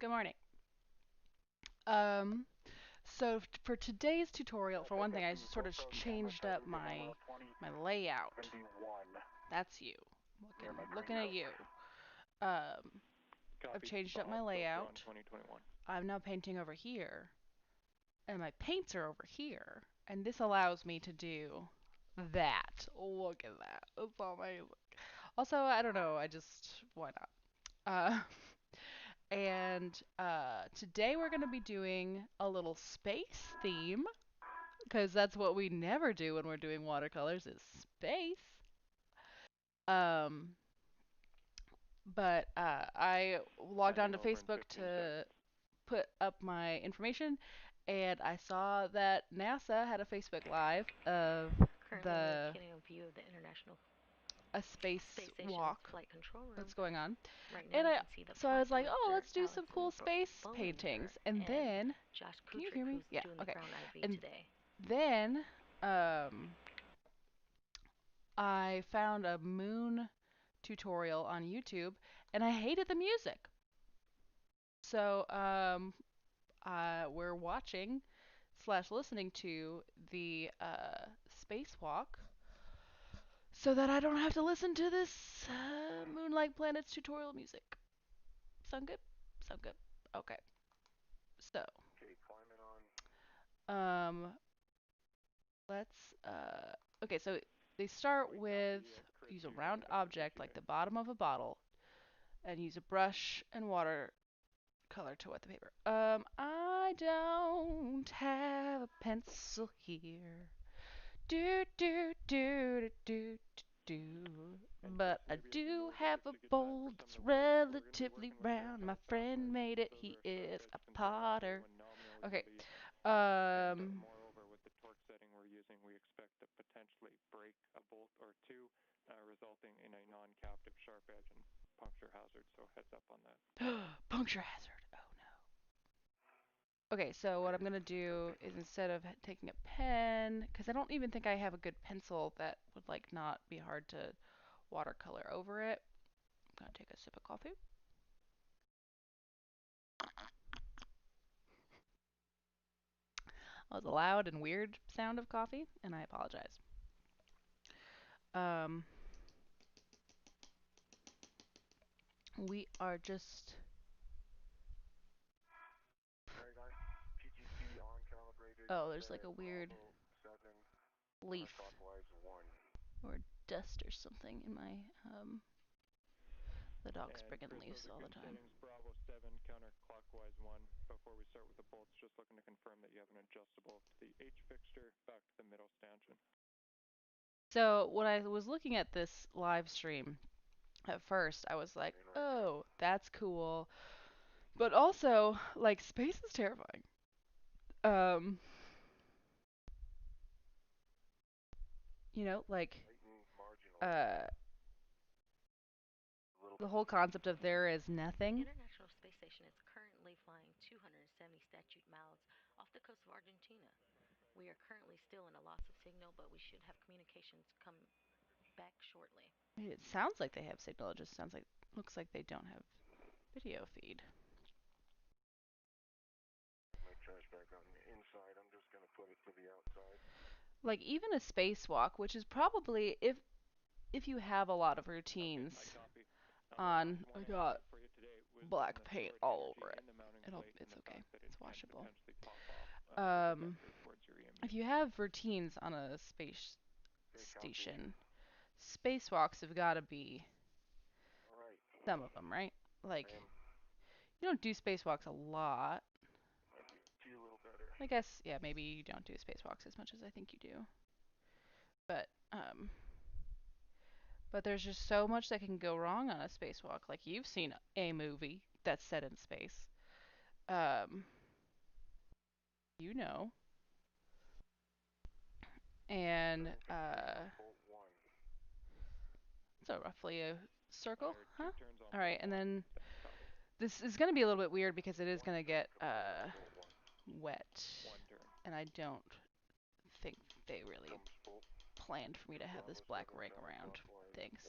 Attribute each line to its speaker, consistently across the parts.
Speaker 1: Good morning. Um, so for today's tutorial, for one thing, I sort of changed up my layout. That's you. Looking at you. Um, I've changed up my layout. I'm now painting over here, and my paints are over here, and this allows me to do that. Look at that. That's all my. Also, I don't know. I just why not? Uh, and today we're going to be doing a little space theme because that's what we never do when we're doing watercolors is space. Um, but I logged onto Facebook to put up my information, and I saw that NASA had a Facebook Live of
Speaker 2: Currently, we're
Speaker 1: the
Speaker 2: getting a view of the International
Speaker 1: a space
Speaker 2: Space Station
Speaker 1: walk
Speaker 2: Flight Control Room.
Speaker 1: that's going on.
Speaker 2: Right now,
Speaker 1: And
Speaker 2: you
Speaker 1: I
Speaker 2: can see the
Speaker 1: so I
Speaker 2: flight
Speaker 1: was like, oh,
Speaker 2: director,
Speaker 1: let's do some cool
Speaker 2: Allison
Speaker 1: space
Speaker 2: Bollinger,
Speaker 1: paintings. And
Speaker 2: and
Speaker 1: then,
Speaker 2: Josh
Speaker 1: can you
Speaker 2: Kutrick,
Speaker 1: hear me?
Speaker 2: who's
Speaker 1: Yeah,
Speaker 2: doing the
Speaker 1: okay.
Speaker 2: ground IV
Speaker 1: And
Speaker 2: today.
Speaker 1: then I found a moon tutorial on YouTube, and I hated the music. So we're watching slash listening to the spacewalk so that I don't have to listen to this Moonlight Planets tutorial music. Sound good? Sound good. Okay. So, um, let's okay, so they start with use a round object like the bottom of a bottle and use a brush and water color to wet the paper. I don't have a pencil here. Do do do do do do. But I do have a bowl that's relatively round. My friend made it. He is a potter. Okay. Um. Puncture hazard. Oh no. Okay, so what I'm gonna do is instead of taking a pen, because I don't even think I have a good pencil that would like not be hard to watercolor over it. I'm gonna take a sip of coffee. That was a loud and weird sound of coffee, and I apologize. Um, we are just. Oh, there's like a weird leaf or dust or something in my. The dog's bringing leaves all the time. So when I was looking at this live stream, at first I was like, "Oh, that's cool," but also like space is terrifying. Um, like uh, the whole concept of there is
Speaker 2: The
Speaker 1: nothing.
Speaker 2: International Space Station is currently flying 270 statute miles off the coast of Argentina. We are currently still in a loss of signal, but we should have communications come back shortly.
Speaker 1: It sounds like they have signal. It just sounds like looks like they don't have video feed. Like even a spacewalk, which is probably if you have a lot of routines on. I got black paint all over it. It's okay. It's washable. Um, if you have routines on a space station, spacewalks have got to be some of them, right? Like you don't do spacewalks a lot. I guess yeah, maybe you don't do spacewalks as much as I think you do. But there's just so much that can go wrong on a spacewalk. Like you've seen a movie that's set in space. Um, you know. And so roughly a circle, huh? All right, and then this is going to be a little bit weird because it is going to get wet, and I don't think they really planned for me to have this black ring around things.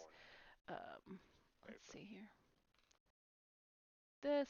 Speaker 1: Um, let's see here. This.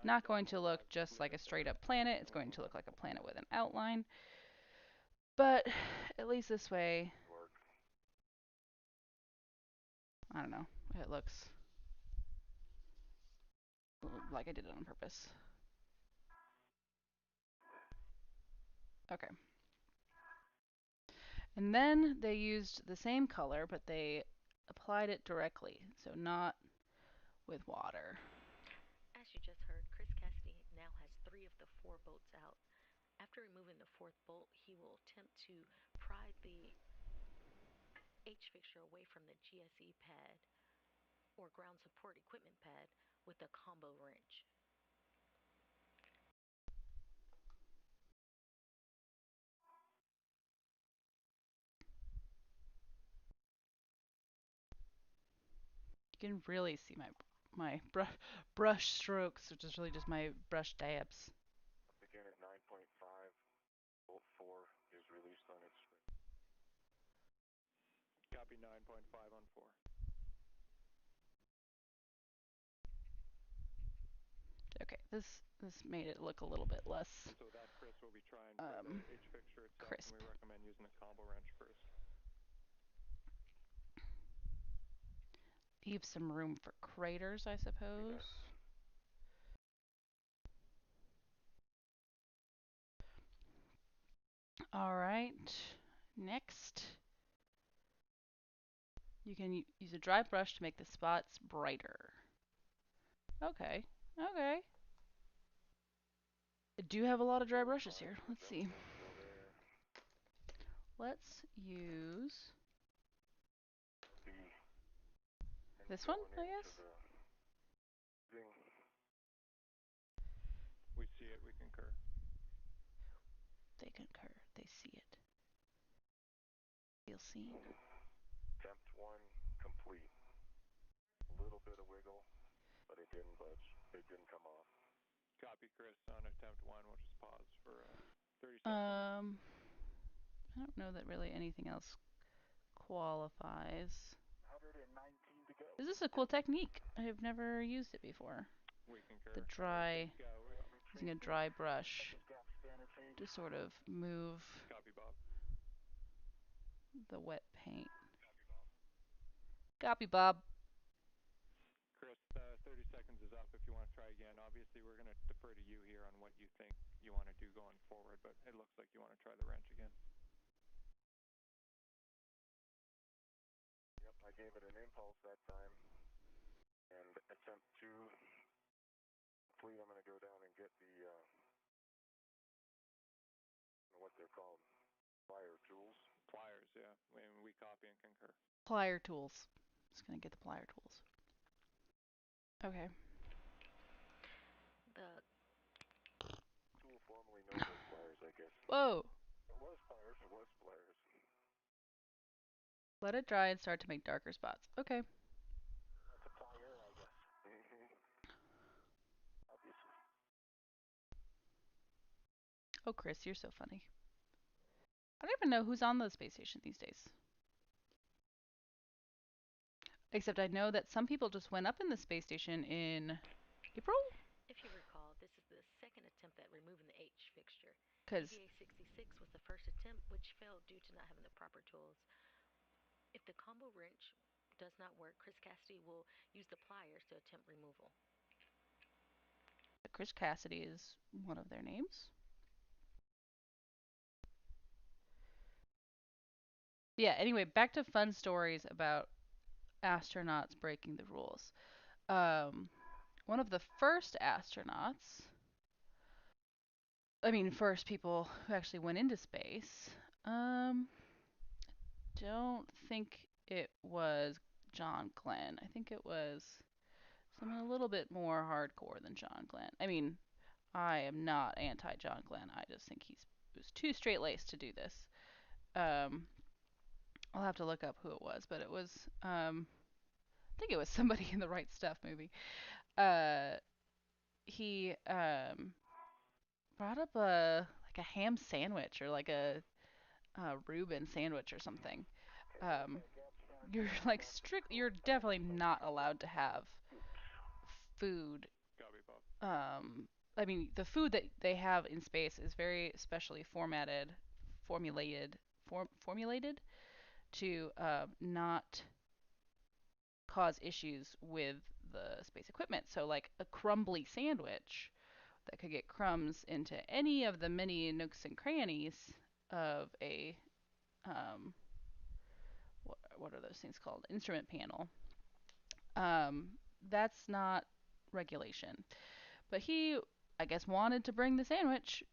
Speaker 1: not going to look just like a straight up planet. It's going to look like a planet with an outline. But at least this way, I don't know, it looks like I did it on purpose. Okay. And then they used the same color, but they applied it directly, so not with water.
Speaker 2: As you just heard, Chris Cassidy now has 3 of the 4 bolts out. After removing the 4th bolt, he will attempt to pry the H fixture away from the GSE pad or ground support equipment pad with a combo wrench.
Speaker 1: You can really see my brush strokes, which is really just my brush dabs.
Speaker 3: Again at 9.5, bolt 4 is released on its spring.
Speaker 4: Copy 9.5 on 4.
Speaker 1: Okay, this made it look a little bit less
Speaker 4: So that, Chris, will be trying for the H fixture itself,
Speaker 1: crisp.
Speaker 4: and we recommend using the combo wrench first.
Speaker 1: Leave some room for craters, I suppose. All right, next. You can use a dry brush to make the spots brighter. Okay, okay. I do have a lot of dry brushes here. Let's see. Let's use this one, I guess.
Speaker 4: We see it, we concur.
Speaker 1: They concur. They see it. Feel seen.
Speaker 3: Attempt 1 complete. A little bit of wiggle, but it didn't budge. It didn't come off.
Speaker 4: Copy, Chris, on attempt 1. We'll just pause for 30 seconds.
Speaker 1: I don't know that really anything else qualifies.
Speaker 3: 119 to go.
Speaker 1: This is a cool technique. I have never used it before.
Speaker 4: We concur.
Speaker 1: The dry, using a dry brush to sort of move
Speaker 4: Copy, Bob.
Speaker 1: the wet paint. Copy, Bob.
Speaker 4: Chris, 30 seconds is up if you want to try again. Obviously, we're going to defer to you here on what you think you want to do going forward, but it looks like you want to try the wrench again.
Speaker 3: Yep, I gave it an impulse that time. And attempt 2 complete. I'm going to go down and get the, what they're called, plier tools.
Speaker 4: Pliers, yeah. We copy and concur.
Speaker 1: Plier tools. Just gonna get the plier tools. Okay.
Speaker 2: The
Speaker 3: Tool formerly known as pliers, I guess.
Speaker 1: Whoa.
Speaker 3: It was pliers. It was pliers.
Speaker 1: Let it dry and start to make darker spots. Okay.
Speaker 3: That's a plier, I guess. Obviously.
Speaker 1: Oh, Chris, you're so funny. I don't even know who's on the space station these days. Except I know that some people just went up in the space station in April?
Speaker 2: If you recall, this is the second attempt at removing the H fixture.
Speaker 1: Because
Speaker 2: EVA 66 was the first attempt, which failed due to not having the proper tools. If the combo wrench does not work, Chris Cassidy will use the pliers to attempt removal.
Speaker 1: Chris Cassidy is one of their names. Yeah, anyway, back to fun stories about astronauts breaking the rules. One of the first astronauts, first people who actually went into space, don't think it was John Glenn. I think it was someone a little bit more hardcore than John Glenn. I am not anti John Glenn. I just think he was too straight laced to do this. Um, I'll have to look up who it was, but it was I think it was somebody in the Right Stuff movie. Uh, he brought up a ham sandwich or like a Reuben sandwich or something. Um, you're you're definitely not allowed to have food
Speaker 4: Copy, Bob.
Speaker 1: um, I mean, the food that they have in space is very specially formulated, formulated to not cause issues with the space equipment. So, like a crumbly sandwich that could get crumbs into any of the many nooks and crannies of a what are those things called? Instrument panel. Um, that's not regulation. But he, I guess, wanted to bring the sandwich.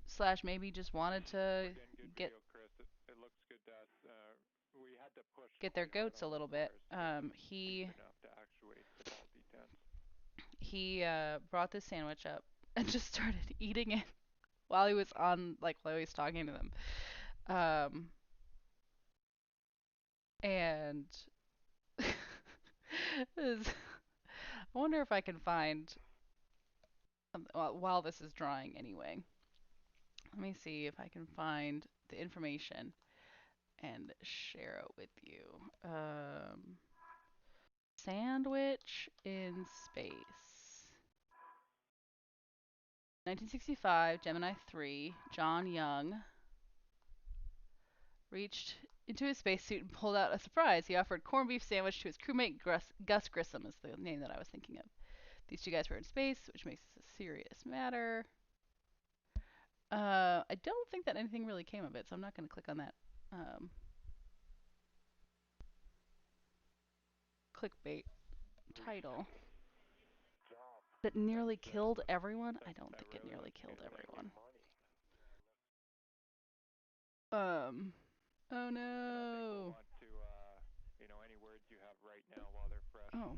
Speaker 1: Slash maybe just wanted to
Speaker 4: Again, good
Speaker 1: get
Speaker 4: video, Chris. It looks good to us. We had to push
Speaker 1: get their
Speaker 4: quite hard
Speaker 1: goats a
Speaker 4: on the
Speaker 1: little bit.
Speaker 4: pliers to get them deep
Speaker 1: He
Speaker 4: enough to actuate the ball detents.
Speaker 1: he brought this sandwich up and just started eating it while he was while he was talking to them. Um, and this, I wonder if I can find while this is drawing anyway. Let me see if I can find the information and share it with you. Sandwich in space. 1965, Gemini 3, John Young reached into his spacesuit and pulled out a surprise. He offered corned beef sandwich to his crewmate Gus Grissom, is the name that I was thinking of. These two guys were in space, which makes this a serious matter. I don't think that anything really came of it, so I'm not going to click on that clickbait title. That nearly killed everyone? I don't think it
Speaker 4: Really
Speaker 1: nearly
Speaker 4: is
Speaker 1: killed
Speaker 4: interesting.
Speaker 1: everyone. Um. Oh
Speaker 4: And I think we'll
Speaker 1: no.
Speaker 4: want to, any words you have right now while they're fresh
Speaker 1: Oh,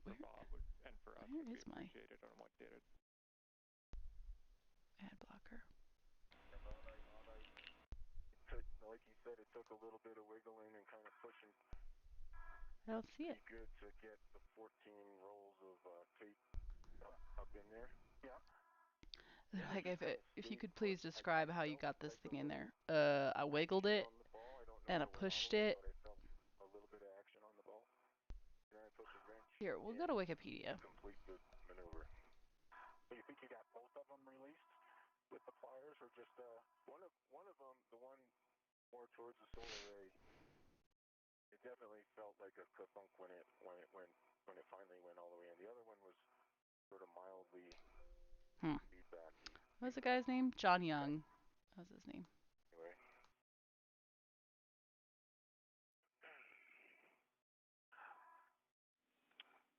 Speaker 4: for Bob and for us
Speaker 1: where
Speaker 4: would be
Speaker 1: is my
Speaker 4: appreciated on what did it.
Speaker 1: ad blocker?
Speaker 3: Like you said, it took a little bit of wiggling and kind of pushing
Speaker 1: I don't see it.
Speaker 3: pretty good to get the 14 rolls of tape up in there. Yeah.
Speaker 1: Like if you
Speaker 3: Stayed
Speaker 1: could
Speaker 3: put.
Speaker 1: please describe how you
Speaker 3: Felt
Speaker 1: got this
Speaker 3: like a
Speaker 1: thing in
Speaker 3: little
Speaker 1: there. I wiggled
Speaker 3: action
Speaker 1: it
Speaker 3: on the ball. I don't know
Speaker 1: and
Speaker 3: that
Speaker 1: I
Speaker 3: it went all
Speaker 1: pushed
Speaker 3: the way,
Speaker 1: it.
Speaker 3: but I felt a little bit of action on the ball. Then I put the wrench
Speaker 1: Here, we'll
Speaker 3: in
Speaker 1: go to
Speaker 3: to
Speaker 1: Wikipedia.
Speaker 3: complete the maneuver. So you think you got both of them released with the pliers, or just one of them, the one more towards the solar array? It definitely felt like a ka-thunk when it finally went all the way in. The other one was sort of mildly
Speaker 1: Hmm.
Speaker 3: feedbacky.
Speaker 1: What was the guy's name? John Young. That was his name.
Speaker 3: Anyway,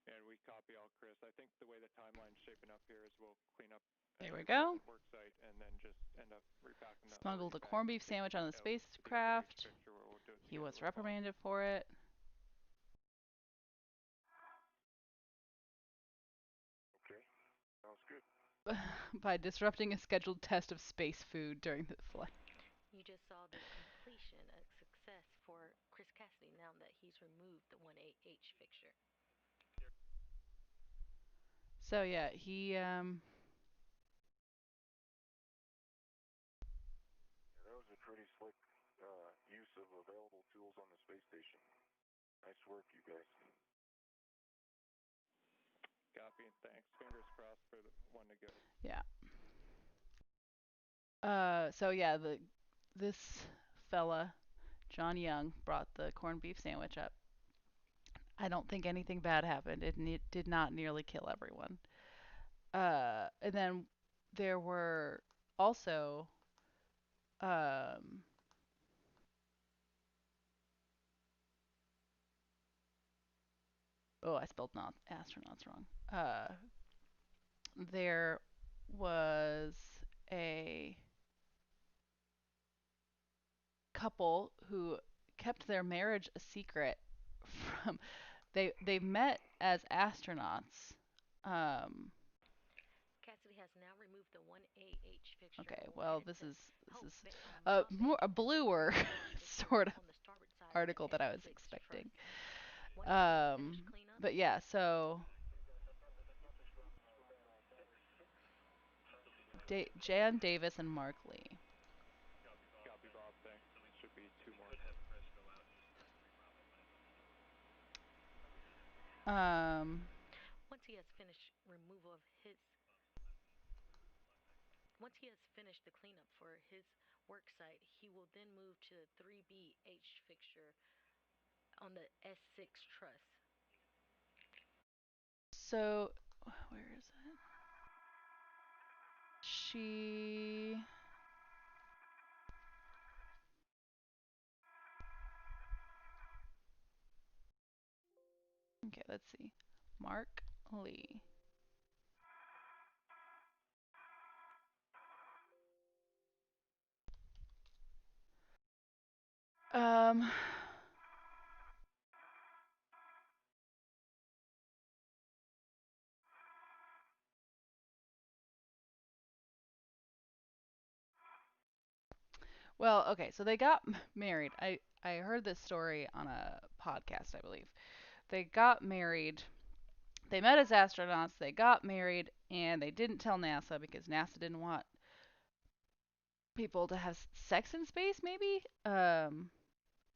Speaker 4: And we copy all, Chris. I think the way the timeline's shaping up here is we'll clean up
Speaker 1: There
Speaker 4: at
Speaker 1: we
Speaker 4: your
Speaker 1: go.
Speaker 4: present work site and then just end up repacking or
Speaker 1: Smuggled a corned
Speaker 4: rebagging
Speaker 1: beef
Speaker 4: the
Speaker 1: sandwich on the
Speaker 4: out to the other H
Speaker 1: spacecraft.
Speaker 4: picture where we'll do it
Speaker 1: He
Speaker 4: together
Speaker 1: was
Speaker 4: with Bob.
Speaker 1: reprimanded for it.
Speaker 3: okay, sounds good.
Speaker 1: By disrupting a scheduled test of space food during the flight.
Speaker 2: You just saw the completion, a success for Chris Cassidy now that he's removed the 1AH fixture.
Speaker 1: So yeah, he
Speaker 3: Yeah, that was a pretty slick use of available tools on the space station. Nice work, you guys.
Speaker 4: Copy and thanks. Fingers crossed for the one to go.
Speaker 1: yeah. So yeah, this fella, John Young, brought the corned beef sandwich up. I don't think anything bad happened. It did not nearly kill everyone. And then there were also um oh, I spelled not astronauts wrong. There was a couple who kept their marriage a secret from they met as astronauts. Um,
Speaker 2: Cassidy has now removed the 1AH fixture
Speaker 1: okay,
Speaker 2: and will
Speaker 1: well
Speaker 2: head to
Speaker 1: this
Speaker 2: Hope
Speaker 1: is
Speaker 2: Bob
Speaker 1: more
Speaker 2: Bay
Speaker 1: a
Speaker 2: as they
Speaker 1: bluer
Speaker 2: remove the fixture
Speaker 1: sort of
Speaker 2: on the starboard side of the
Speaker 1: article that I was
Speaker 2: S6
Speaker 1: expecting.
Speaker 2: first. Once he has finished cleanup,
Speaker 1: But yeah, so Jan Davis and Mark Lee.
Speaker 4: Copy, Bob. Thanks. Should be two more.
Speaker 1: Um,
Speaker 2: once he has finished removal of his to the 3B H fixture on the S6 truss.
Speaker 1: So, where is it? She. Okay, let's see. Mark Lee. Um. Well, okay, so they got married. I heard this story on a podcast, I believe. They got married. They met as astronauts, they got married, and they didn't tell NASA because NASA didn't want people to have sex in space, maybe?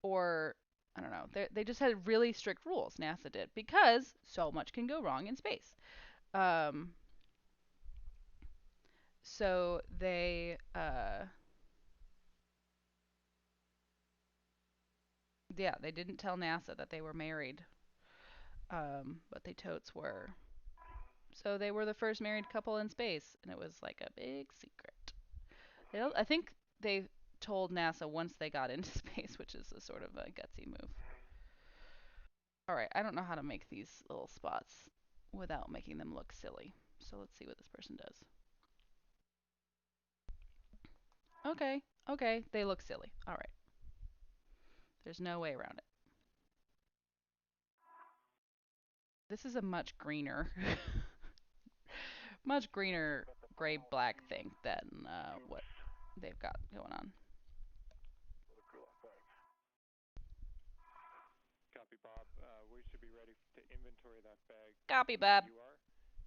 Speaker 1: Or I don't know. They just had really strict rules. NASA did because so much can go wrong in space. Um, so yeah, they didn't tell NASA that they were married, but they totes were. So they were the first married couple in space, and it was like a big secret. I think they told NASA once they got into space, which is a sort of a gutsy move. All right, I don't know how to make these little spots without making them look silly. So let's see what this person does. Okay, okay, they look silly. All right, there's no way around it. This is a much greener, much greener gray black thing than what they've got going on.
Speaker 4: Copy, Bob. We should be ready to inventory that bag
Speaker 1: Copy,
Speaker 4: when
Speaker 1: Bob.
Speaker 4: you are.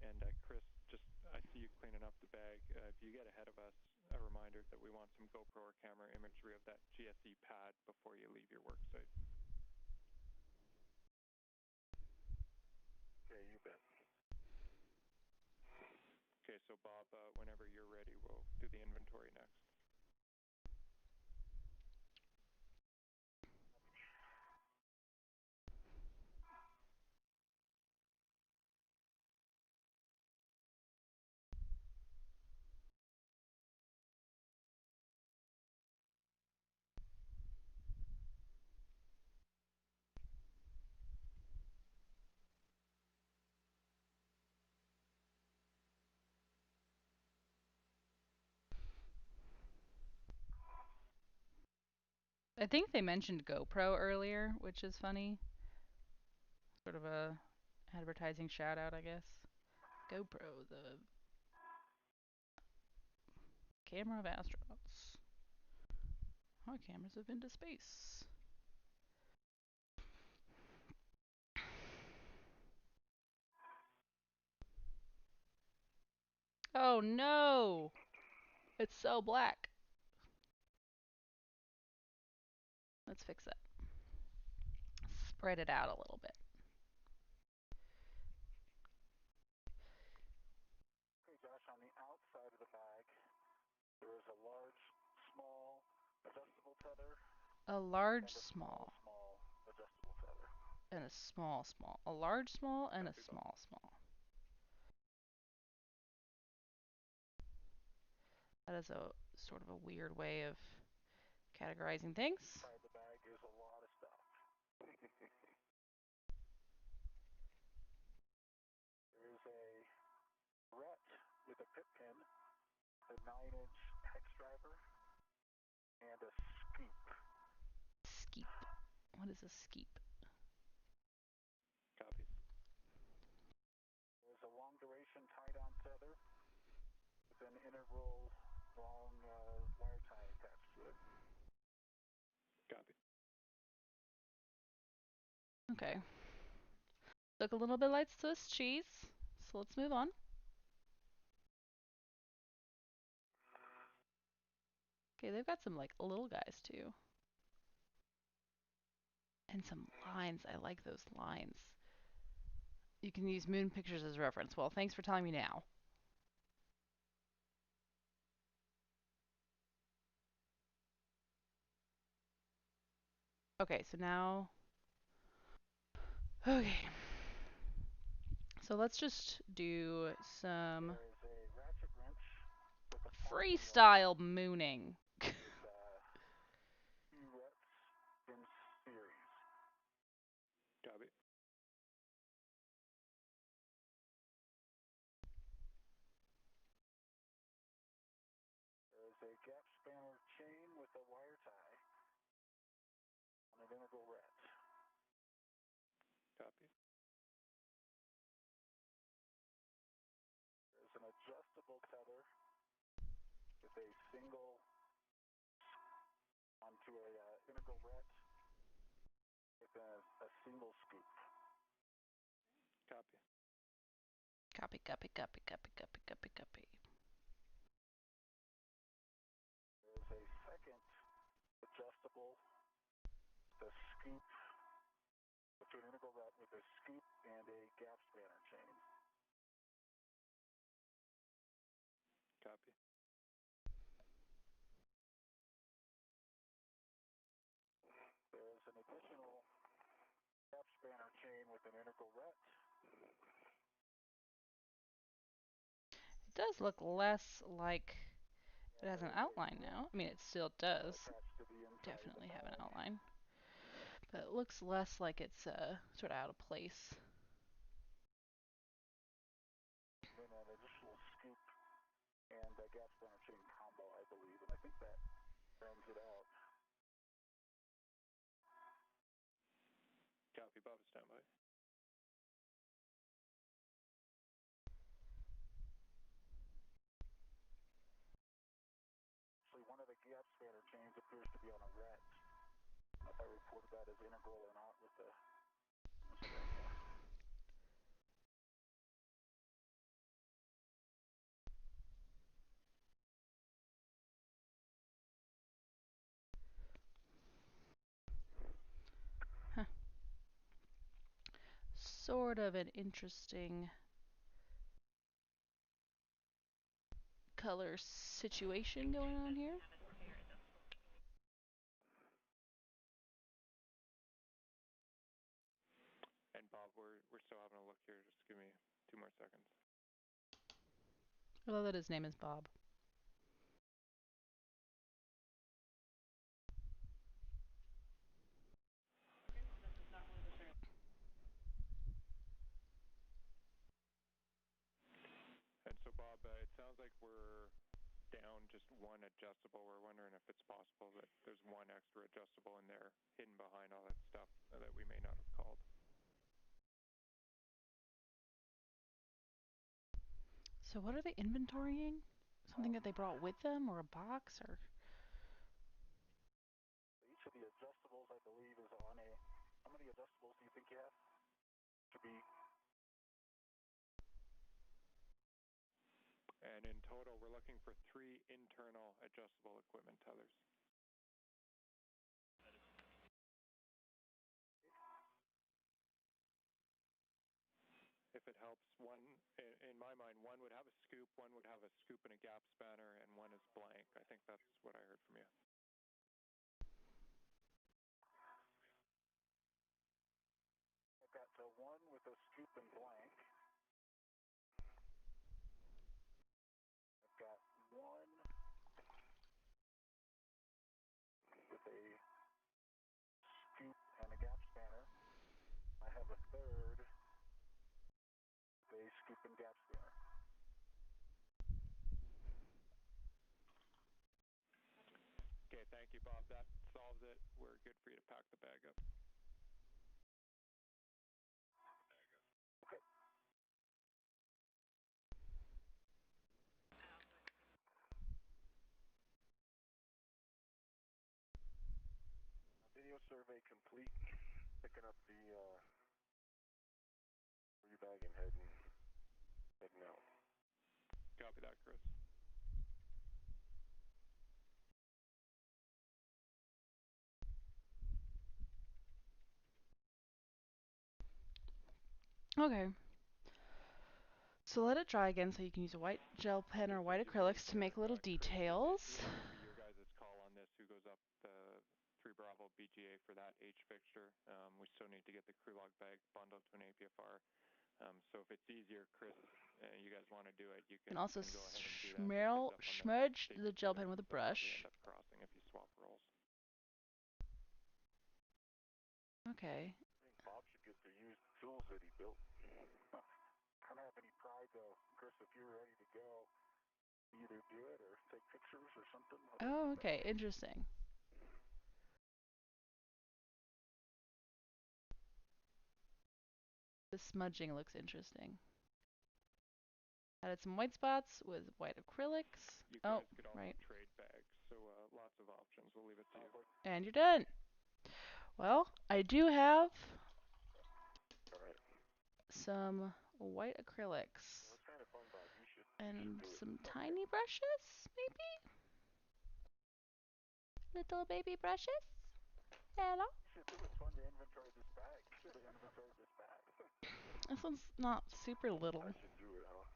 Speaker 4: And Chris, just I see you cleaning up the bag. If you get ahead of us, a reminder that we want some GoPro or camera imagery of that GSE pad before you leave your work site.
Speaker 3: Okay, you bet.
Speaker 4: Okay, so Bob, whenever you're ready, we'll do the inventory next.
Speaker 1: I think they mentioned GoPro earlier, which is funny. Sort of a advertising shout out, I guess. GoPro, the camera of astronauts. Our cameras have been to space. Oh no! It's so black. Let's fix that. Spread it out a little bit.
Speaker 3: Okay, Josh, on the outside of the bag, there is a large, small, adjustable tether
Speaker 1: A large
Speaker 3: and a small,
Speaker 1: small
Speaker 3: small adjustable tether.
Speaker 1: and a small small. A large small and a
Speaker 4: Copy, Bob.
Speaker 1: small small. That is a sort of a weird way of categorizing things.
Speaker 3: Inside the bag is a lot of stuff. There is a ret with a pip pin, a 9-inch hex driver, and a scoop.
Speaker 1: Skeep. What is a skeep?
Speaker 4: Copy.
Speaker 3: There's a long duration tie-down tether with an integral long wire tie attached to it.
Speaker 4: Copy.
Speaker 1: Okay. Look a little bit like Swiss cheese. So let's move on. Okay, they've got some like little guys too. And some lines. I like those lines. You can use moon pictures as reference. Well, thanks for telling me now. Okay, so now. Okay. So let's just do some
Speaker 3: There is a ratchet wrench with a pointy
Speaker 1: freestyle mooning.
Speaker 3: with 2 reps in series.
Speaker 4: Copy.
Speaker 3: There is a gap spanner chain with a wire tie on an integral ret.
Speaker 4: Copy.
Speaker 3: There's an adjustable tether with a single onto a integral ret with a single scoop.
Speaker 4: Copy.
Speaker 1: Copy, copy, copy, copy, copy, copy, copy.
Speaker 3: There's a second adjustable with a scoop to an integral ret with a scoop and a gap spanner chain.
Speaker 4: Copy.
Speaker 3: There's an additional gap spanner chain with an integral ret.
Speaker 1: It does look less like it
Speaker 3: And
Speaker 1: has an
Speaker 3: there's a
Speaker 1: outline
Speaker 3: ring
Speaker 1: now. I mean, it still does
Speaker 3: attached to the inside of the
Speaker 1: definitely have an
Speaker 3: bag.
Speaker 1: outline, but it looks less like it's sort of out of place.
Speaker 3: And then an additional scoop and a gap spanner chain combo, I believe. And I think that rounds it out.
Speaker 4: Copy. Bob, standby.
Speaker 3: Actually, one of the gap spanner chains appears to be on a ret. If I reported that as integral or not with the screen.
Speaker 1: Huh. Sort of an interesting color situation going on here.
Speaker 4: And Bob, we're still having a look here. Just give me 2 more seconds.
Speaker 1: I love that his name is Bob.
Speaker 4: And so, Bob, it sounds like we're down just one adjustable. We're wondering if it's possible that there's one extra adjustable in there hidden behind all that stuff that we may not have called.
Speaker 1: So what are they inventorying? Something that they brought with them, or a box, or?
Speaker 3: Each of the adjustables, I believe, is on a. How many adjustables do you think you have? To be.
Speaker 4: And in total, we're looking for 3 internal adjustable equipment tethers. If it helps, one, in my mind, one would have a scoop, one would have a scoop and a gap spanner, and one is blank. I think that's what I heard from you.
Speaker 3: I've got one with a scoop and blank. I've got one with a scoop and a gap spanner. I have a third with a scoop and gap spanner.
Speaker 4: Okay, thank you, Bob. That solves it. We're good for you to pack the bag up.
Speaker 3: Okay. Video survey complete. Picking up the rebag and heading out.
Speaker 4: Copy that, Chris.
Speaker 1: Okay. So let it dry again so you can use a white gel pen or white acrylics to make little details.
Speaker 4: It'll be your guys' call on this, who goes up the 3 Bravo BGA for that H fixture. We still need to get the crew log bag bundled to an APFR. So if it's easier, Chris, you guys want to do it, you
Speaker 1: And
Speaker 4: can
Speaker 1: also
Speaker 4: go ahead and do that because up on the
Speaker 1: smudge the
Speaker 4: safety
Speaker 1: gel
Speaker 4: board,
Speaker 1: pen with a
Speaker 4: they'll probably
Speaker 1: brush.
Speaker 4: end up crossing if you swap roles.
Speaker 1: Okay.
Speaker 3: I think Bob should get to use the tools that he built. I don't have any pride though, Chris. If you're ready to go, either do it or take pictures or something.
Speaker 1: Oh, okay. Interesting. The smudging looks interesting. Added some white spots with white acrylics.
Speaker 4: You
Speaker 1: Oh,
Speaker 4: guys could also
Speaker 1: right.
Speaker 4: trade bags, so lots of options. We'll leave it to you.
Speaker 1: And you're done. Well, I do have some white acrylics.
Speaker 3: It's kind of fun, Bob. You should
Speaker 1: And
Speaker 3: do it.
Speaker 1: some tiny brushes, maybe? Little baby brushes? Hello?
Speaker 3: You should do it. It's fun to inventory this bag. You should have inventoried this bag.
Speaker 1: This one's not super little.
Speaker 3: I should do it. I don't.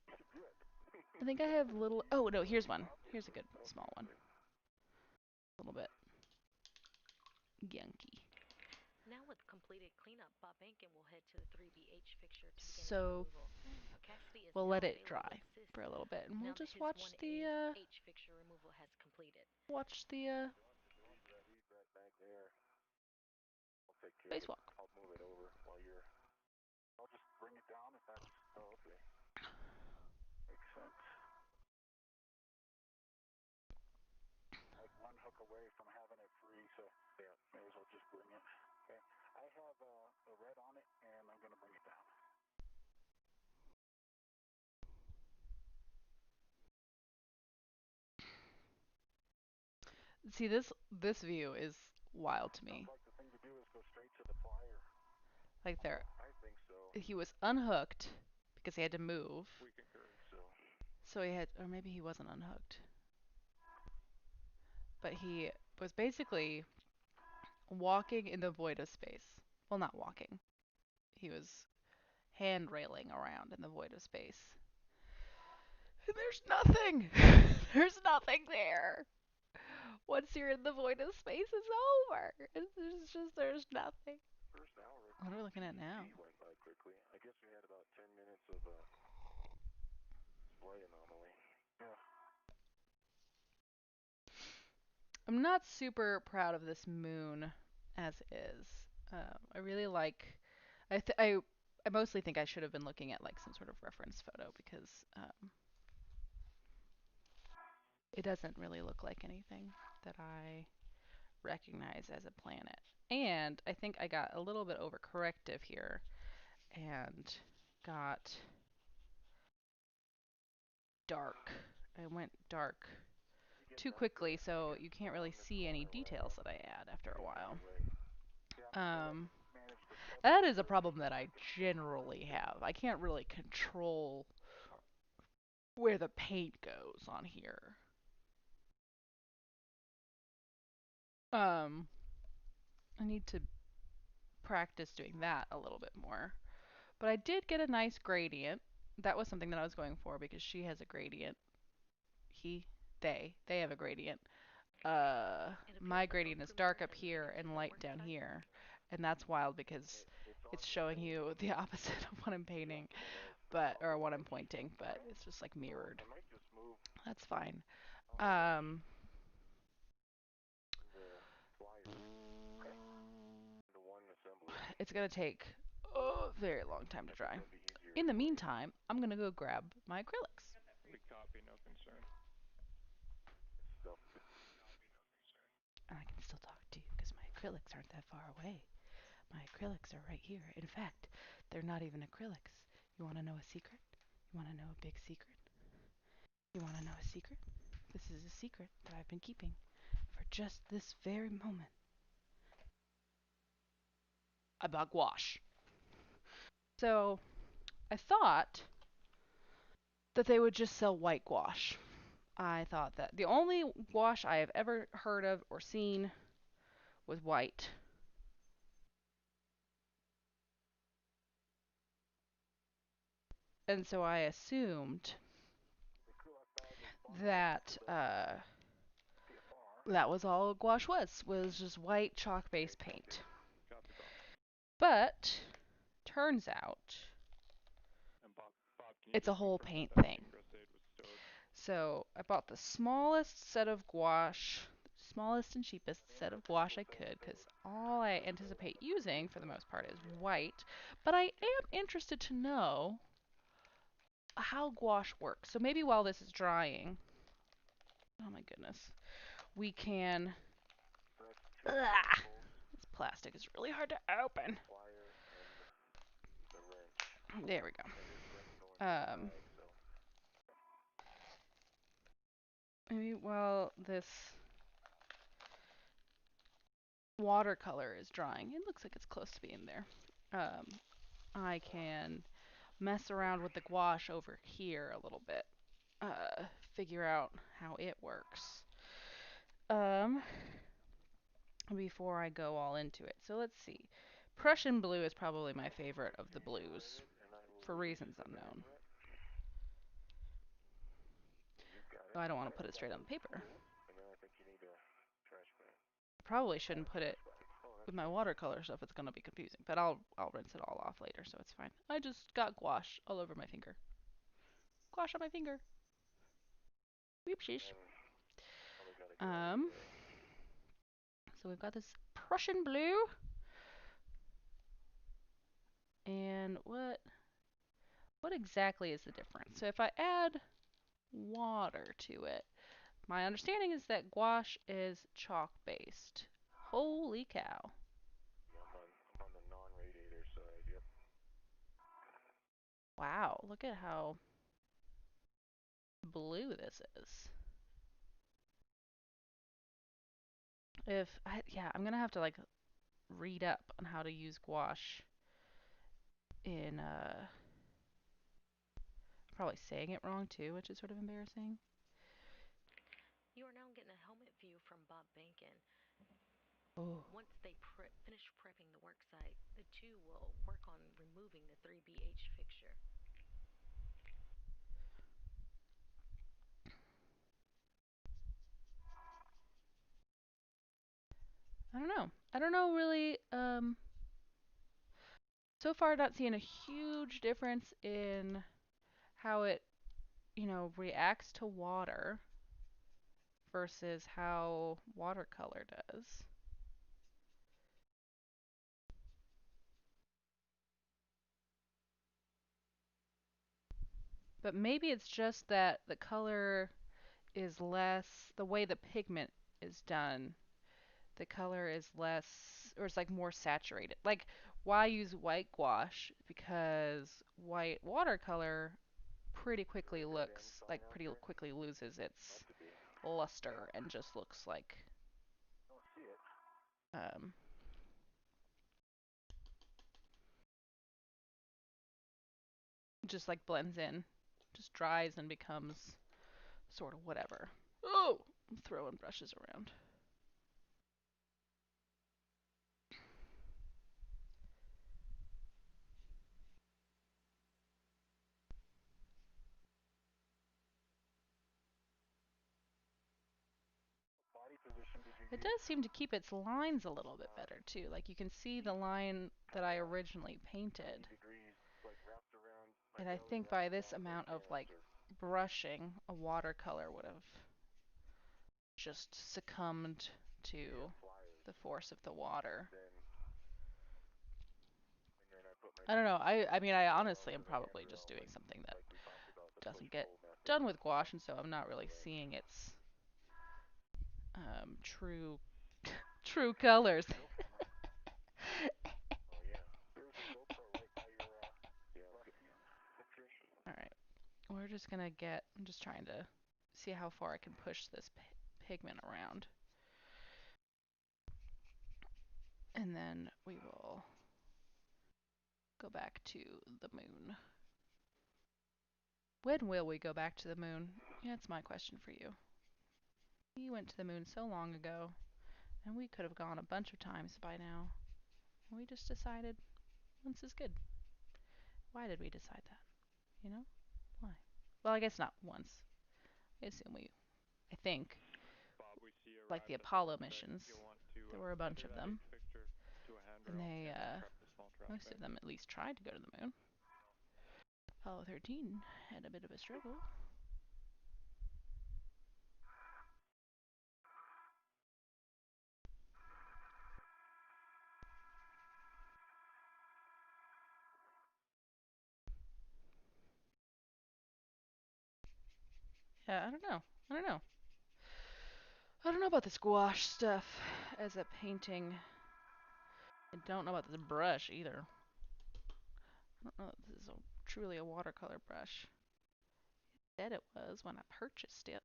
Speaker 3: You should do it.
Speaker 1: I think I have little. Oh, no, here's one. Here's a good small one. A little bit gunky.
Speaker 2: Now with completed cleanup, Bob Bankin will head to the 3BH fixture to begin its
Speaker 1: So
Speaker 2: removal. Cassidy is
Speaker 1: we'll
Speaker 2: now
Speaker 1: let it
Speaker 2: available to
Speaker 1: dry
Speaker 2: assist
Speaker 1: for a little bit, and we'll
Speaker 2: now that
Speaker 1: just
Speaker 2: his
Speaker 1: watch
Speaker 2: 1A H fixture removal has completed.
Speaker 3: Leave that bag there. I'll take care of it.
Speaker 1: spacewalk.
Speaker 3: I'll move it over while you're. I'll just bring it down if that's. Oh, okay. Makes sense. Like one hook away from having it free, so yeah, may as well just bring it. Okay. I have a red on it, and I'm gonna bring it down.
Speaker 1: See, this view is wild to me.
Speaker 3: Sounds like the thing to do is go straight to the plier.
Speaker 1: Like there,
Speaker 3: I think so.
Speaker 1: he was unhooked because he had to move.
Speaker 4: We concur.
Speaker 1: So he had, or maybe he wasn't unhooked. But he was basically walking in the void of space. Well, not walking. He was hand railing around in the void of space. And there's nothing! There's nothing there! Once you're in the void of space, it's over! There's nothing.
Speaker 3: First hour of
Speaker 1: What are we looking at now?
Speaker 3: went by quickly. I guess we had about 10 minutes of display anomaly. Yeah.
Speaker 1: I'm not super proud of this moon as is. I really like. I mostly think I should have been looking at like some sort of reference photo because it doesn't really look like anything that I recognize as a planet. And I think I got a little bit overcorrective here and got dark. I went dark too quickly, so you can't really see any details that I add after a while. Um, that is a problem that I generally have. I can't really control where the paint goes on here. I need to practice doing that a little bit more. But I did get a nice gradient. That was something that I was going for because she has a gradient. They have a gradient. My gradient is dark up here and light down here. And that's wild because it's showing you the opposite of what I'm painting, or what I'm pointing, but it's just like mirrored. That's fine. It's gonna take a very long time to dry. In the meantime, I'm gonna go grab my acrylics.
Speaker 4: We copy, no concern.
Speaker 1: And I can still talk to you because my acrylics aren't that far away. My acrylics are right here. In fact, they're not even acrylics. You want to know a secret? You want to know a big secret? You want to know a secret? This is a secret that I've been keeping for just this very moment. About gouache. So, I thought that they would just sell white gouache. I thought that the only gouache I have ever heard of or seen was white. And so I assumed that That was all gouache was just white chalk-based paint.
Speaker 4: Copy, Bob.
Speaker 1: But turns out
Speaker 4: And Bob, can you
Speaker 1: it's a
Speaker 4: just
Speaker 1: whole
Speaker 4: confirm
Speaker 1: paint
Speaker 4: that that
Speaker 1: thing.
Speaker 4: crusade was stowed?
Speaker 1: So I bought the smallest set of gouache, smallest and cheapest set of gouache I could, because all I anticipate using for the most part is white. But I am interested to know how gouache works. So maybe while this is drying, oh my goodness, we can. Ugh, this plastic is really hard to open. There we go. Maybe while this watercolor is drying, it looks like it's close to being there. I can mess around with the gouache over here a little bit. Figure out how it works. Before I go all into it. So let's see. Prussian blue is probably my favorite of the blues for reasons unknown. Oh, I don't want to put it straight on the paper. I probably shouldn't put it with my watercolor stuff. It's gonna be confusing, but I'll rinse it all off later, so it's fine. I just got gouache all over my finger. Gouache on my finger. Whoopsies. Um, so we've got this Prussian blue, and what exactly is the difference? So if I add water to it, my understanding is that gouache is chalk based. Holy cow.
Speaker 3: I'm on the non-radiator side, yep.
Speaker 1: Wow, look at how blue this is. Yeah, I'm gonna have to like read up on how to use gouache in probably saying it wrong too, which is sort of embarrassing.
Speaker 2: You are now getting a helmet view from Bob Bankin.
Speaker 1: Oh.
Speaker 2: Once they finish prepping the work site, the two will work on removing the 3BH fixture.
Speaker 1: I don't know. I don't know really. So far, not seeing a huge difference in how it, reacts to water versus how watercolor does. But maybe it's just that the color is less, the way the pigment is done, the color is less, or it's like more saturated. Like, why use white gouache? Because white watercolor pretty quickly loses its luster and just looks like, um, just like blends in, just dries and becomes sort of whatever. Oh, I'm throwing brushes around. It does seem to keep its lines a little bit better too. Like you can see the line that I originally painted. And I think by this amount of like brushing, a watercolor would have just succumbed to the force of the water. I don't know. I mean, I honestly am probably just doing something that doesn't get done with gouache, and so I'm not really seeing its true true colors. All right, we're just gonna get. I'm just trying to see how far I can push this pigment around, and then we will go back to the moon. When will we go back to the moon? Yeah, that's my question for you. We went to the moon so long ago, and we could have gone a bunch of times by now. And we just decided once is good. Why did we decide that? You know? Why? Well, I guess not once. I assume I think,
Speaker 4: Bob, we see you
Speaker 1: like the
Speaker 4: the
Speaker 1: Apollo
Speaker 4: trash bag,
Speaker 1: missions.
Speaker 4: you'll want to
Speaker 1: There were a bunch
Speaker 4: tether
Speaker 1: of
Speaker 4: that
Speaker 1: them,
Speaker 4: H fixture to a
Speaker 1: and
Speaker 4: handrail
Speaker 1: they
Speaker 4: and then prep the small trash
Speaker 1: most
Speaker 4: bag.
Speaker 1: of them at least tried to go to the moon. Apollo 13 had a bit of a struggle. Yeah, I don't know. I don't know. I don't know about this gouache stuff as a painting. I don't know about this brush either. I don't know if this is truly a watercolor brush. It said it was when I purchased it.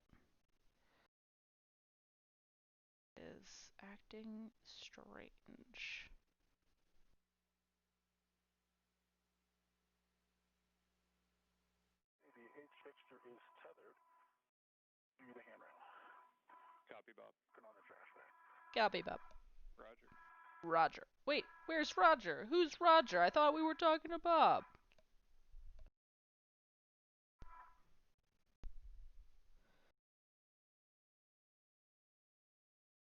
Speaker 1: It is acting strange.
Speaker 3: The H fixture is tethered to the handrail.
Speaker 4: Copy, Bob.
Speaker 3: Put on the trash bag.
Speaker 1: Copy, Bob.
Speaker 4: Roger.
Speaker 1: Roger. Wait, where's Roger? Who's Roger? I thought we were talking to Bob.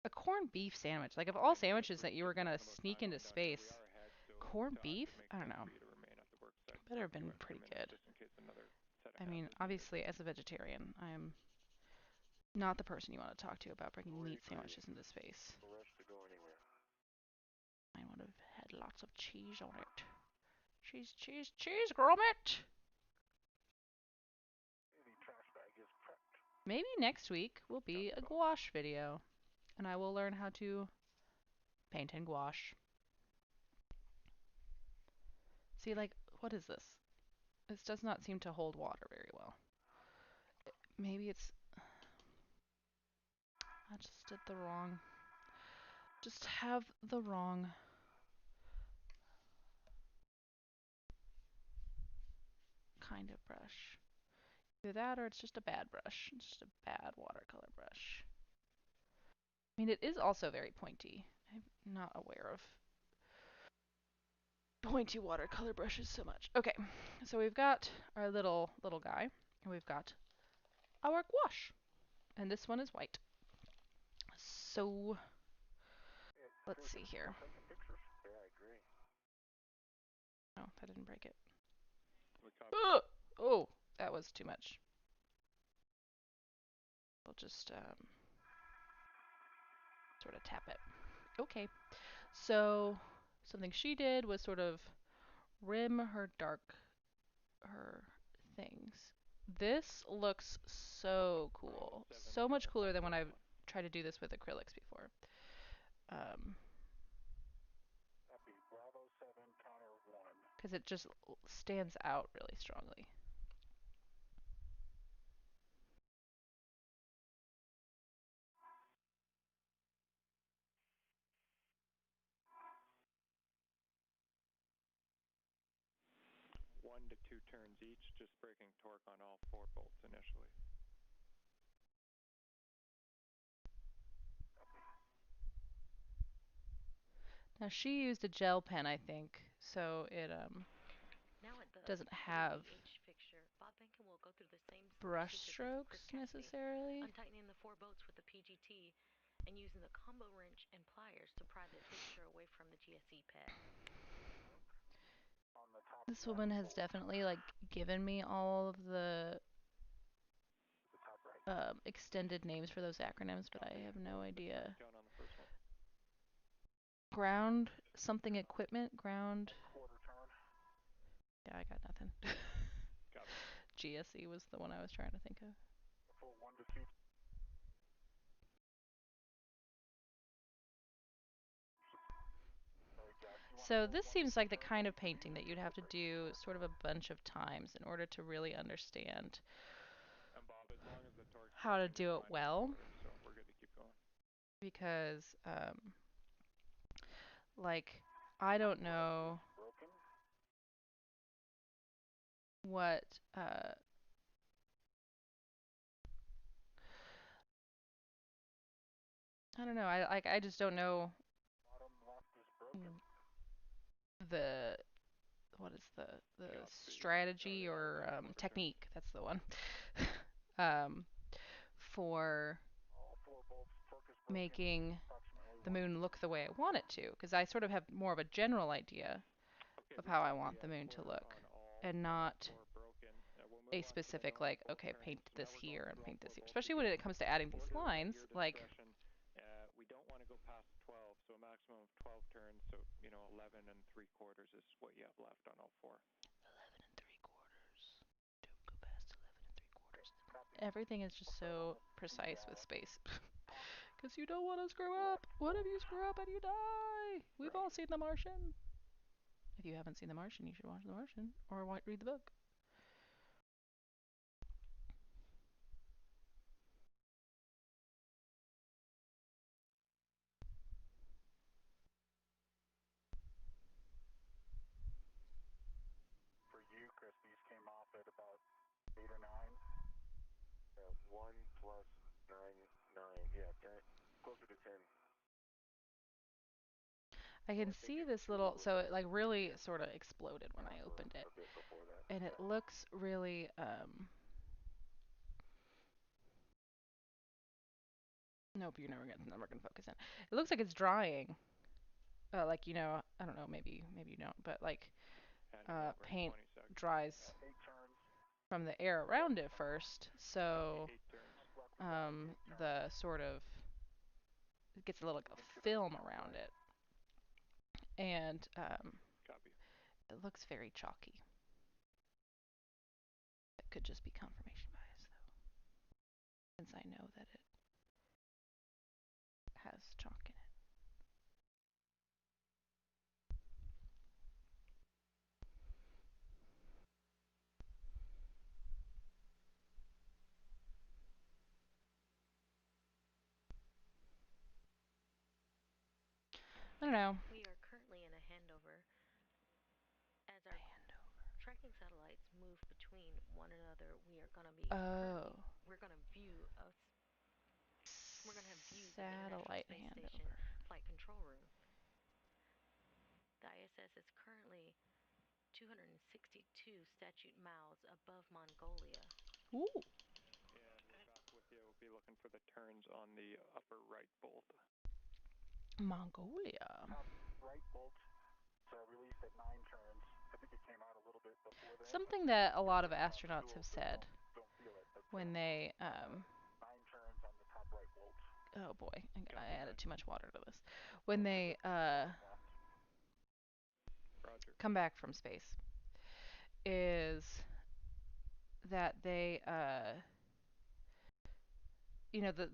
Speaker 1: A corned beef sandwich. Like, of all sandwiches that you were gonna sneak into space, corned beef? I don't know. Better have been pretty good. I mean, obviously, as a vegetarian, I'm not the person you want to talk to about bringing meat sandwiches into space.
Speaker 3: No rush to go anywhere.
Speaker 1: I would have had lots of cheese on it. Cheese, cheese, cheese, grommet!
Speaker 3: The trash bag is prepped.
Speaker 1: Maybe next week will be a gouache video, and I will learn how to paint in gouache. See, like, what is this? This does not seem to hold water very well. Maybe it's... I just did the wrong... Just have the wrong... kind of brush. Either that or it's just a bad brush. It's just a bad watercolor brush. I mean, it is also very pointy. I'm not aware of pointy watercolor brushes so much. Okay, so we've got our little guy, and we've got our gouache, and this one is white. So let's see here.
Speaker 3: Yeah, I agree.
Speaker 1: Oh, that didn't break it. Ugh! Oh, that was too much. We'll just sort of tap it. Okay, so something she did was sort of rim her things. This looks so cool. So much cooler than when I've tried to do this with acrylics before. Because it just stands out really strongly.
Speaker 4: One to two turns each, just breaking torque on all four bolts initially.
Speaker 1: Now she used a gel pen, I think, so it
Speaker 2: Now at the
Speaker 1: doesn't
Speaker 2: head of
Speaker 1: have
Speaker 2: the H fixture, Bob Benkin will go through the same
Speaker 1: brush
Speaker 2: procedures as
Speaker 1: strokes
Speaker 2: Chris Cassidy,
Speaker 1: necessarily.
Speaker 2: untightening the four bolts with the PGT and using the combo wrench and pliers to pry the fixture away from the GSE pad.
Speaker 1: This woman has definitely like given me all of the extended names for those acronyms, but I have no idea. Ground something equipment, ground. Yeah, I got nothing. GSE was the one I was trying to think of. So this seems like the kind of painting that you'd have to do sort of a bunch of times in order to really understand how to do it well. Because, like, I don't know what, I don't know. I just don't know the what is the strategy or technique. That's the one. um, for making the moon look the way I want it to, because I sort of have more of a general idea
Speaker 4: Okay,
Speaker 1: of
Speaker 4: we
Speaker 1: how I
Speaker 4: copy
Speaker 1: want the moon to
Speaker 4: four
Speaker 1: look,
Speaker 4: on all,
Speaker 1: and not
Speaker 4: four broken. We'll move
Speaker 1: a
Speaker 4: on to the
Speaker 1: specific like,
Speaker 4: non-bolt
Speaker 1: okay,
Speaker 4: turns.
Speaker 1: paint
Speaker 4: Now
Speaker 1: this
Speaker 4: we're going
Speaker 1: here and
Speaker 4: through all
Speaker 1: paint this
Speaker 4: four
Speaker 1: here.
Speaker 4: bolts
Speaker 1: Especially when
Speaker 4: again.
Speaker 1: it comes to adding these
Speaker 4: Order is at
Speaker 1: lines,
Speaker 4: your
Speaker 1: like
Speaker 4: discretion. We don't want to go past 12, so a maximum of 12 turns. So 11 and 3/4 is what you have left on all four.
Speaker 1: 11 3/4. Don't go past 11 3/4. Everything is just so precise with space. Because you don't want to screw up. What if you screw up and you die? We've all seen The Martian. If you haven't seen The Martian, you should watch The Martian or read the book.
Speaker 3: For you, Chris, these came off at about 8 or 9. 1 plus 9, 9. Yeah, 10, closer to 10.
Speaker 1: I can see this little, so it like really sort of exploded when I opened it.
Speaker 3: A bit before that.
Speaker 1: And it looks really, nope, never gonna focus in. It looks like it's drying. Like, I don't know, maybe you don't, but like,
Speaker 4: And we have our
Speaker 1: paint
Speaker 4: 20 seconds.
Speaker 1: dries
Speaker 3: 8 turns.
Speaker 1: from the air around it first, so
Speaker 4: 8 turns.
Speaker 1: the sort of it gets a little like a film around it, and
Speaker 4: Copy.
Speaker 1: it looks very chalky. It could just be confirmation bias though, since I know that it has chalk in it. I don't know.
Speaker 2: We are currently in a handover as our
Speaker 1: Hand
Speaker 2: tracking satellites move between one another. We are going to be
Speaker 1: over.
Speaker 2: currently
Speaker 1: Oh,
Speaker 2: we're going to view us we're going to have views of the International
Speaker 1: satellite
Speaker 2: Space Station
Speaker 1: handover.
Speaker 2: flight control room. The ISS is currently 262 statute miles above Mongolia.
Speaker 1: Ooh,
Speaker 4: And we're back with you. We'll be looking for the turns on the upper right bolt.
Speaker 1: Mongolia.
Speaker 3: Right bolt released at 9 turns. I think it came out a little bit before that.
Speaker 1: Something that a lot of astronauts have said
Speaker 3: Don't feel it. But,
Speaker 1: when they
Speaker 3: 9 turns on the top right bolt.
Speaker 1: oh boy, I
Speaker 4: Copy
Speaker 1: added
Speaker 4: that.
Speaker 1: too much water to this. When they
Speaker 4: Roger.
Speaker 1: come back from space is that they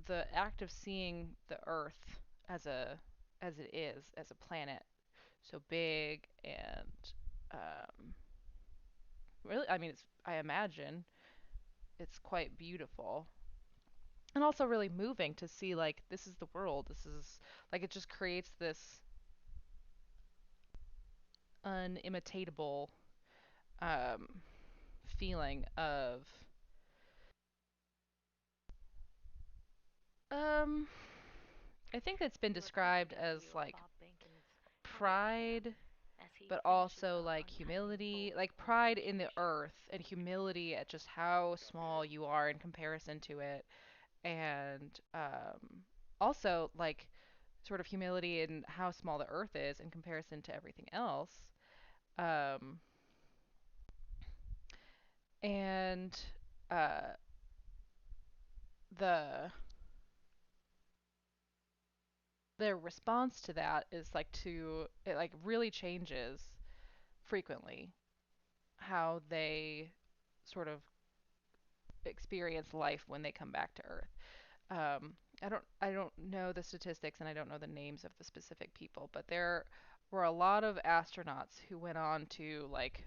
Speaker 1: the act of seeing the Earth as it is as a planet so big and um really, I mean, I imagine it's quite beautiful and also really moving to see like this is the world. This is like it just creates this unimitatable um feeling of um I think it's been
Speaker 2: You are currently
Speaker 1: described
Speaker 2: in a
Speaker 1: as
Speaker 2: view of
Speaker 1: like
Speaker 2: Bob Behnken's helmet cam
Speaker 1: pride,
Speaker 2: as he
Speaker 1: but
Speaker 2: finishes
Speaker 1: also
Speaker 2: up
Speaker 1: like
Speaker 2: untightening
Speaker 1: humility,
Speaker 2: bolts
Speaker 1: like
Speaker 2: on the
Speaker 1: pride
Speaker 2: H
Speaker 1: in the
Speaker 2: fixture.
Speaker 1: earth and humility at just how small you are in comparison to it, and also like sort of humility in how small the earth is in comparison to everything else. Um, and uh, the their response to that is like it like really changes frequently how they sort of experience life when they come back to Earth. I don't know the statistics and I don't know the names of the specific people, but there were a lot of astronauts who went on to like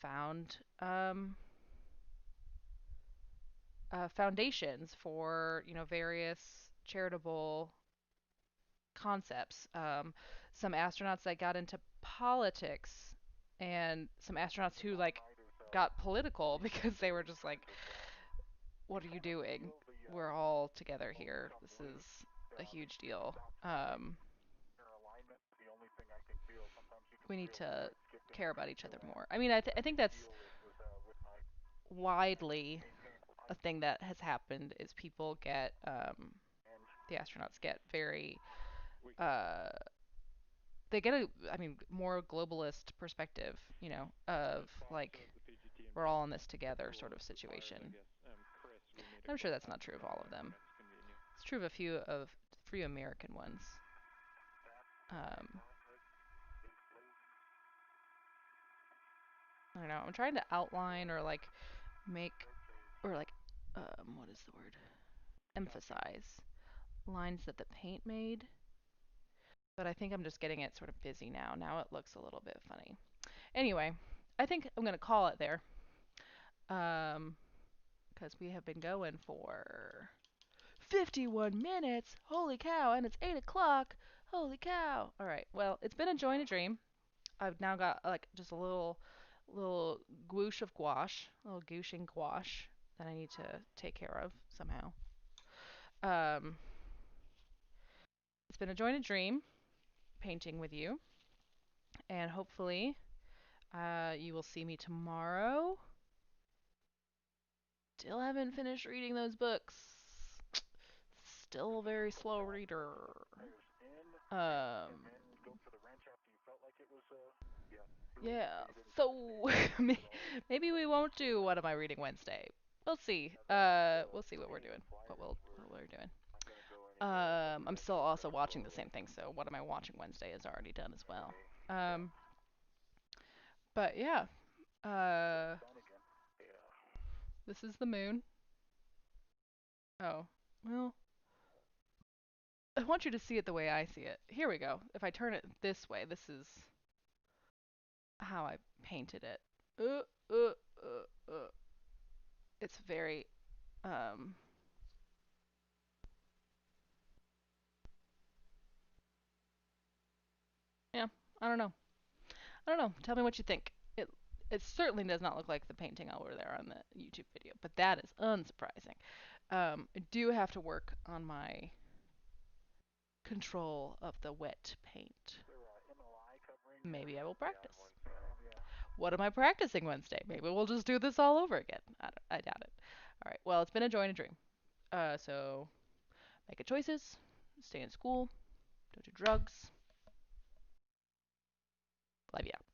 Speaker 1: found foundations for various charitable concepts. Some astronauts that got into politics, and some astronauts who like got political because they were just like, what are you doing? We're all together here. This is a huge deal.
Speaker 3: Alignment. The only thing I can feel, sometimes you can
Speaker 1: We need
Speaker 3: feel the
Speaker 1: to
Speaker 3: thread skipping
Speaker 1: care
Speaker 3: when
Speaker 1: about
Speaker 3: you
Speaker 1: each
Speaker 3: feel
Speaker 1: other
Speaker 3: that.
Speaker 1: more. I mean, I think that's
Speaker 3: Feel it with my
Speaker 1: widely a thing that has happened is people get the astronauts get very
Speaker 4: We can.
Speaker 1: uh they get a I mean more globalist perspective, you know,
Speaker 4: And
Speaker 1: of
Speaker 4: this photo
Speaker 1: like
Speaker 4: shows the PGT and
Speaker 1: we're all in
Speaker 4: PGT
Speaker 1: this together sort
Speaker 4: approval
Speaker 1: of
Speaker 4: required, I
Speaker 1: situation.
Speaker 4: guess. Chris, we need a
Speaker 1: I'm sure
Speaker 4: quick
Speaker 1: that's not true
Speaker 4: conference
Speaker 1: of
Speaker 4: on
Speaker 1: all of
Speaker 4: that
Speaker 1: them.
Speaker 4: when it's convenient.
Speaker 1: It's true of a few American ones. Um, I don't know. I'm trying to outline or like make or like what is the word?
Speaker 4: Copy.
Speaker 1: Emphasize lines that the paint made. But I think I'm just getting it sort of busy now. Now it looks a little bit funny. Anyway, I think I'm gonna call it there. Um, because we have been going for 51 minutes. Holy cow! And it's 8 o'clock. Holy cow! All right. Well, it's been a joy and a dream. I've now got like just a little gwoosh of gouache, a little gooshing gouache that I need to take care of somehow. Um, it's been a joy and a dream painting with you, and hopefully, you will see me tomorrow. Still haven't finished reading those books. Still a very slow reader. Um, yeah. So maybe we won't do what am I reading Wednesday. We'll see. We'll see what we're doing. What we're doing. I'm still also watching the same thing. So what am I watching Wednesday is already done as well. Um, but yeah. Uh, this is the moon. Oh, well, I want you to see it the way I see it. Here we go. If I turn it this way, this is how I painted it. Uh, uh, uh. It's very, um, yeah, I don't know. I don't know. Tell me what you think. It certainly does not look like the painting over there on the YouTube video, but that is unsurprising. I do have to work on my control of the wet paint. Maybe I will practice. What am I practicing Wednesday? Maybe we'll just do this all over again. I doubt it. All right. Well, it's been a joy and a dream. So make good choices. Stay in school. Don't do drugs. Love ya.